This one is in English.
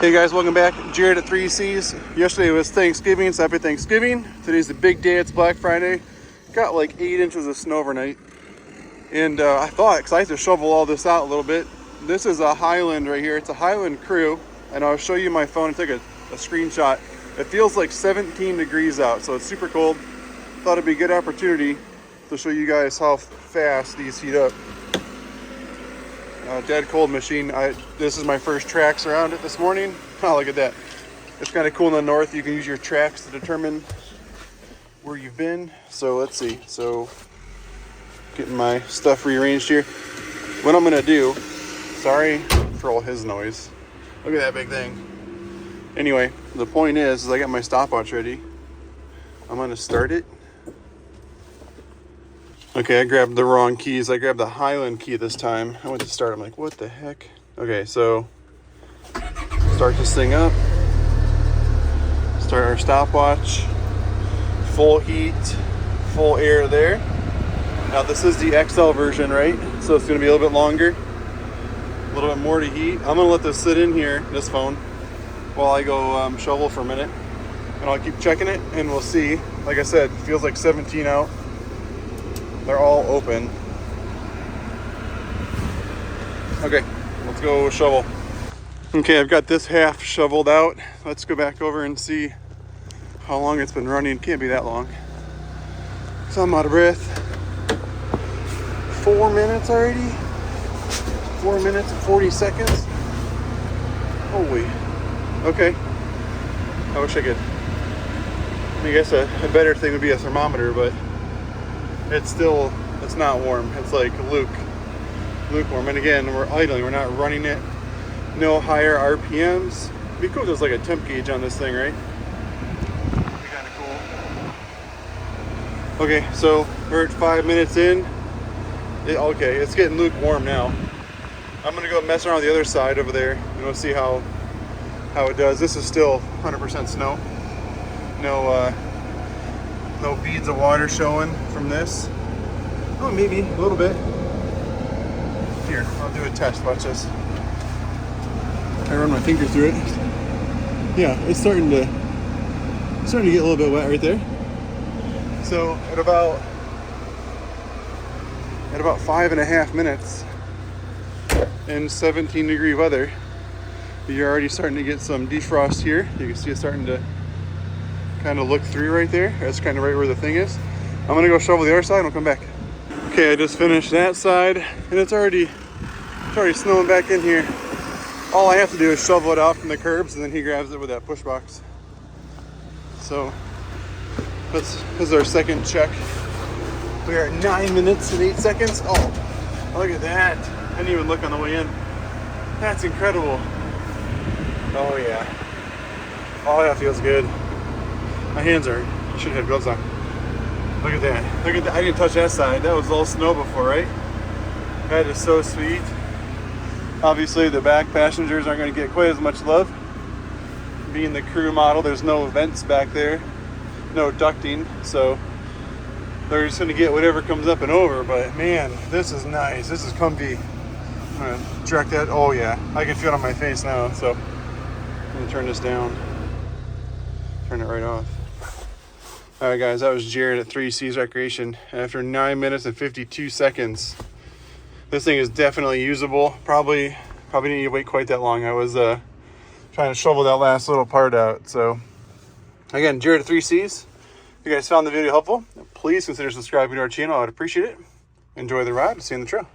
Hey guys, welcome back. Jared at 3Cs. Yesterday was Thanksgiving, so happy Thanksgiving. Today's the big day, it's Black Friday. Got like 8 inches of snow overnight. And I thought, because I have to shovel all this out a little bit. This is a Highland right here. It's a Highland Crew. And I'll show you my phone and take a screenshot. It feels like 17 degrees out, so it's super cold. Thought it'd be a good opportunity to show you guys how fast these heat up. Dead cold machine. This is my first tracks around it this morning. Oh, look at that. It's kind of cool in the north. You can use your tracks to determine where you've been. So let's see. So getting my stuff rearranged here. What I'm gonna do, sorry for all his noise. Look at that big thing. Anyway, the point is I got my stopwatch ready. I'm gonna start it. Okay, I grabbed the wrong keys. I grabbed the Highland key this time. I went to start. I'm like, what the heck? Okay, so start this thing up. Start our stopwatch. Full heat, full air there. Now this is the XL version, right? So it's gonna be a little bit longer, a little bit more to heat. I'm gonna let this sit in here, this phone, while I go shovel for a minute. And I'll keep checking it and we'll see. Like I said, it feels like 17 out. They're all open. Okay, let's go shovel. Okay, I've got this half shoveled out. Let's go back over and see how long it's been running. Can't be that long. So I'm out of breath. 4 minutes already. 4 minutes and 40 seconds. Holy. Okay. I wish I could. I guess a better thing would be a thermometer, but it's not warm. It's like lukewarm. And again, we're idling. We're not running it. No higher RPMs. It'd be cool if there's like a temp gauge on this thing, right? That'd be kind of cool. Okay, so we're at 5 minutes in. Okay, it's getting lukewarm now. I'm gonna go mess around with the other side over there and we'll see how it does. This is still 100% snow. No beads of water showing from this. Oh, maybe a little bit. Here, I'll do a test. Watch this. I run my finger through it. Yeah, it's starting to get a little bit wet right there. So at about 5.5 minutes in 17 degree weather, you're already starting to get some defrost here. You can see it starting to kind of look through right there. That's kind of right where the thing is. I'm gonna go shovel the other side and I'll come back. Okay, I just finished that side and it's already snowing back in here. All I have to do is shovel it out from the curbs and then he grabs it with that push box. So this is our second check. We are at 9 minutes and 8 seconds. Oh, look at that. I didn't even look on the way in. That's incredible. Oh yeah. Oh, that feels good. My hands are, I should have gloves on. Look at that. Look at that. I didn't touch that side. That was all snow before, right? That is so sweet. Obviously, the back passengers aren't going to get quite as much love. Being the crew model, there's no vents back there, no ducting, so they're just going to get whatever comes up and over. But man, this is nice. This is comfy. I'm going to direct that. Oh yeah, I can feel it on my face now. So I'm going to turn this down. Turn it right off. All right, guys, that was Jared at 3Cs Recreation. After 9 minutes and 52 seconds, this thing is definitely usable. Probably didn't need to wait quite that long. I was trying to shovel that last little part out. So again, Jared at 3Cs. If you guys found the video helpful, please consider subscribing to our channel. I would appreciate it. Enjoy the ride. See you on the trail.